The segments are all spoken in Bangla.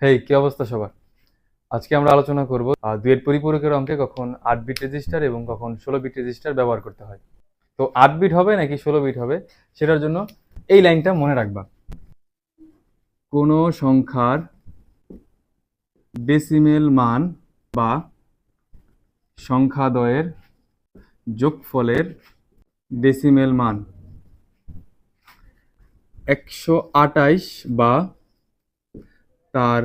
হেই, কি অবস্থা সবার? আজকে আমরা আলোচনা করব দুইয়ের পরিপূরকের অঙ্কে কখন 8 বিট রেজিস্টার এবং কখন 16 বিট রেজিস্টার ব্যবহার করতে হয়। তো 8 বিট হবে নাকি 16 বিট হবে সেটার জন্য এই লাইনটা মনে রাখবা। কোনো সংখ্যার ডেসিমেল মান বা সংখ্যাদ্বয়ের যোগফলের ডেসিমেল মান 128 বা তার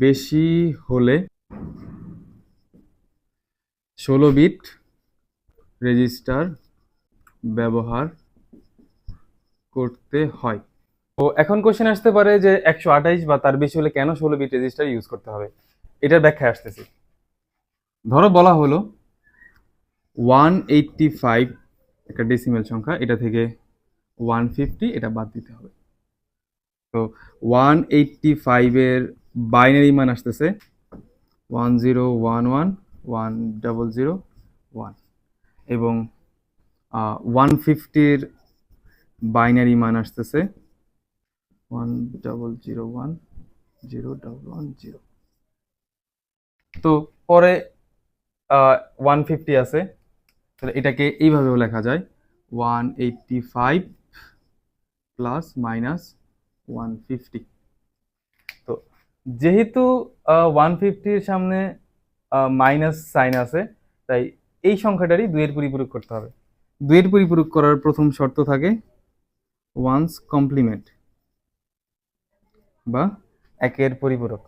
বেশি হলে 16 বিট রেজিস্টার ব্যবহার করতে হয়। তো এখন কোশ্চেন আসতে পারে যে 128 বা তার বেশি হলে কেন 16 বিট রেজিস্টার ইউজ করতে হবে, এটার ব্যাখ্যা আসতেছি। ধরো বলা হলো 185 একটা ডেসিমেল সংখ্যা, এটা থেকে 150 এটা বাদ দিতে হবে। তো 185 এর বাইনারি মান আসতেছে 10111001 এবং 150 এর বাইনারি মান আসতেছে 10010110. তো পরে 150 আছে, তাহলে এটাকে এইভাবেও লেখা যায় 185 প্লাস মাইনাস 150। তো যেহেতু 150-র সামনে মাইনাস সাইন আছে, তাই এই সংখ্যাটারই দুইয়ের পরিপূরক করতে হবে। দুইয়ের পরিপূরক করার প্রথম শর্ত থাকে ওয়ান্স কমপ্লিমেন্ট বা একের পরিপূরক।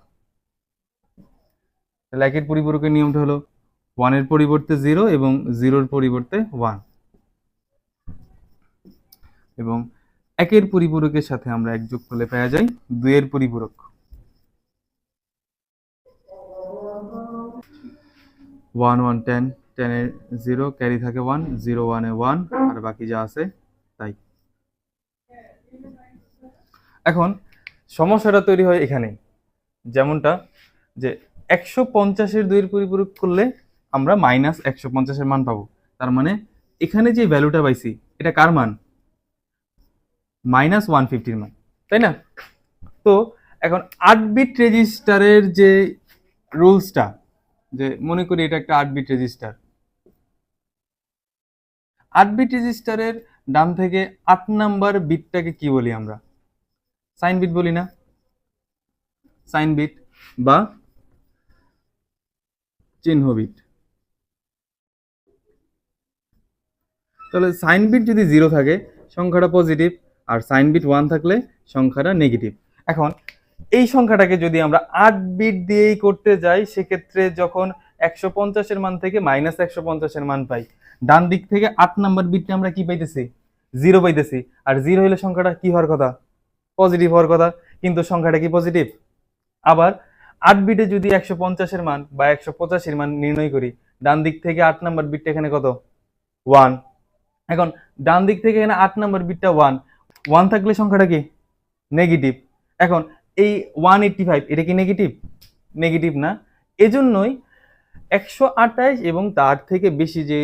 তাহলে একের পরিপূরকের নিয়মটা হলো 1-এর পরিবর্তে 0 এবং 0-র পরিবর্তে 1, এবং একের পরিপূরকের সাথে আমরা এক যোগ করলে পাওয়া যায় 2-এর পরিপূরক। 1 1 10, 10-এর 0 ক্যারি থাকে 1, 0 1-এ 1 আর বাকি যা আছে তাই। এখন সমস্যাটা তৈরি হয় এখানে, যেমনটা যে 150-এর 2-এর পরিপূরক করলে আমরা মাইনাস 150-এর মান পাবো। তার মানে এখানে যে ভ্যালুটা পাইছি এটা কার মান? মাইনাস 150-র মান, তাই না? তো এখন 8 বিট রেজিস্টারের যে রুলসটা, যে মনে করি এটা একটা 8 বিট রেজিস্টার, 8 বিট রেজিস্টারের ডান থেকে 8 নাম্বার বিটটাকে কি বলি আমরা? সাইন বিট বলি না? সাইন বিট বা চিহ্ন বিট। তাহলে সাইন বিট যদি 0 থাকে সংখ্যাটা পজিটিভ, আর সাইন বিট 1 থাকলে সংখ্যাটা নেগেটিভ। এখন এই সংখ্যাটাকে যদি আমরা 8 বিট দিয়েই করতে যাই, সেক্ষেত্রে যখন 150-এর মান থেকে মাইনাস 150-এর মান পাই, ডান দিক থেকে 8 নাম্বার বিটটা আমরা কি পাইতেছি? 0 পাইতেছি। আর 0 হলে সংখ্যাটা কি হওয়ার কথা? পজিটিভ হওয়ার কথা, কিন্তু সংখ্যাটা কি পজিটিভ? আবার 8 বিটে যদি 150-এর মান বা 185-এর মান নির্ণয় করি, ডান দিক থেকে 8 নাম্বার বিটটা এখানে কত? 1। এখন ডান দিক থেকে এখানে 8 নাম্বার বিটটা 1, 1 থাকলে সংখ্যাটা কি? নেগেটিভ। এখন এই 185 এটা কি নেগেটিভ? নেগেটিভ না। এজন্যই 128 এবং তার থেকে বেশি যে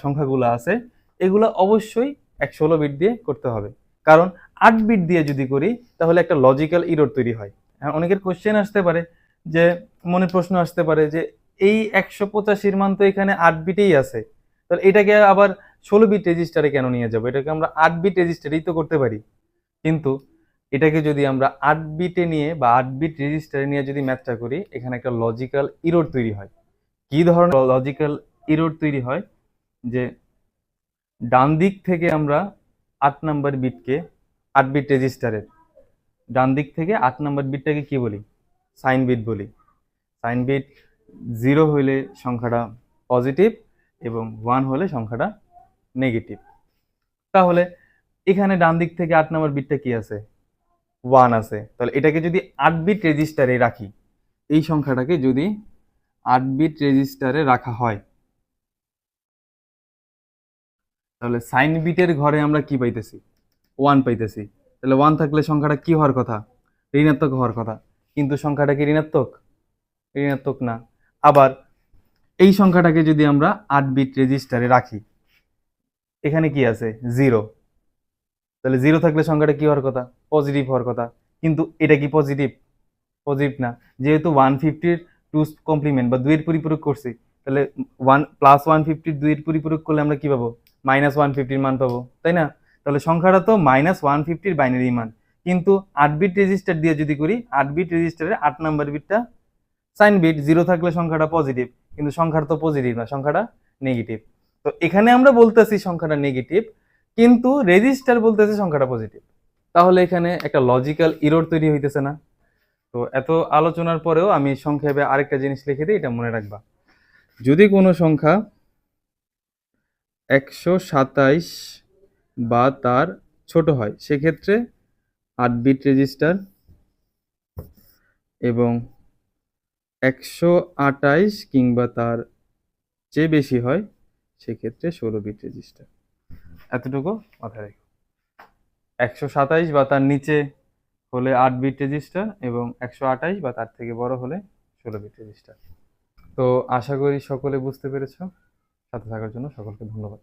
সংখ্যাগুলো আছে এগুলো অবশ্যই 16 বিট দিয়ে করতে হবে। কারণ 8 বিট দিয়ে যদি করি তাহলে একটা লজিক্যাল ইরর তৈরি হয়। অনেকের কোশ্চেন আসতে পারে, যে মনে প্রশ্ন আসতে পারে যে এই 185-র মান তো এখানে 8 বিটেই আছে, তাহলে এটাকে আবার 16 বিট রেজিস্টারে কেন নিয়ে যাবো? এটাকে আমরা 8 বিট রেজিস্টারেই তো করতে পারি। কিন্তু এটাকে যদি আমরা 8 বিটে নিয়ে বা 8 বিট রেজিস্টারে নিয়ে যদি ম্যাথটা করি, এখানে একটা লজিক্যাল ইরর তৈরি হয়। কি ধরনের লজিক্যাল ইরর তৈরি হয়? যে ডান দিক থেকে আমরা 8 নাম্বার বিটকে, 8 বিট রেজিস্টারের ডান দিক থেকে 8 নাম্বার বিটটাকে কি বলি? সাইন বিট বলি। সাইন বিট 0 হলে সংখ্যাটা পজিটিভ এবং 1 হলে সংখ্যাটা নেগেটিভ। তাহলে এখানে ডান দিক থেকে 8 নাম্বার বিটটা কি আছে? 1 আছে। তাহলে এটাকে যদি 8 বিট রেজিস্টারে রাখি, এই সংখ্যাটাকে যদি 8 বিট রেজিস্টারে রাখা হয়, তাহলে সাইন বিটের ঘরে আমরা কি পাইতেছি? 1 পাইতেছি। তাহলে 1 থাকলে সংখ্যাটা কি হওয়ার কথা? ঋণাত্মক হওয়ার কথা। কিন্তু সংখ্যাটা কি ঋণাত্মক? ঋণাত্মক না। আবার এই সংখ্যাটাকে যদি আমরা 8 বিট রেজিস্টারে রাখি, এখানে কি আছে? 0। তাহলে 0 থাকলে সংখ্যাটা কি হওয়ার কথা? পজিটিভ হওয়ার কথা। কিন্তু এটা কি পজিটিভ? পজিটিভ না। যেহেতু 150-র 2's কমপ্লিমেন্ট বা 2 এর পরিপূরক করছি, তাহলে 1 প্লাস 150-র 2 এর পরিপূরক করলে আমরা কি পাবো? মাইনাস 150-র মান পাবো, তাই না? তাহলে সংখ্যাটা তো মাইনাস 150-র বাইনারি মান। কিন্তু 8 বিট রেজিস্টার দিয়ে যদি করি, 8 বিট রেজিস্টারের 8 নাম্বার বিটটা সাইন বিট, 0 থাকলে সংখ্যাটা পজিটিভ, কিন্তু সংখ্যাটা তো পজিটিভ না, সংখ্যাটা নেগেটিভ। তো এখানে আমরা বলতেছি সংখ্যাটা নেগেটিভ, কিন্তু রেজিস্টার বলতেছে সংখ্যাটা পজিটিভ। তাহলে এখানে একটা লজিক্যাল ইরর তৈরি হইতেছে না? তো এত আলোচনার পরেও আমি সংক্ষেপে আরেকটা জিনিস লিখে দিই, এটা মনে রাখবা। যদি কোনো সংখ্যা 127 বা তার ছোট হয়, সেক্ষেত্রে 8 বিট রেজিস্টার, এবং 128 কিংবা তার চেয়ে বেশি হয়, সেক্ষেত্রে 16 বিট রেজিস্টার। এতটুকু মাথায় রেখো। 127 বা তার নিচে হলে 8 বিট রেজিস্টার, এবং 128 বা তার থেকে বড় হলে 16 বিট রেজিস্টার। তো আশা করি সকলে বুঝতে পেরেছো। সাথে থাকার জন্য সকলকে ধন্যবাদ।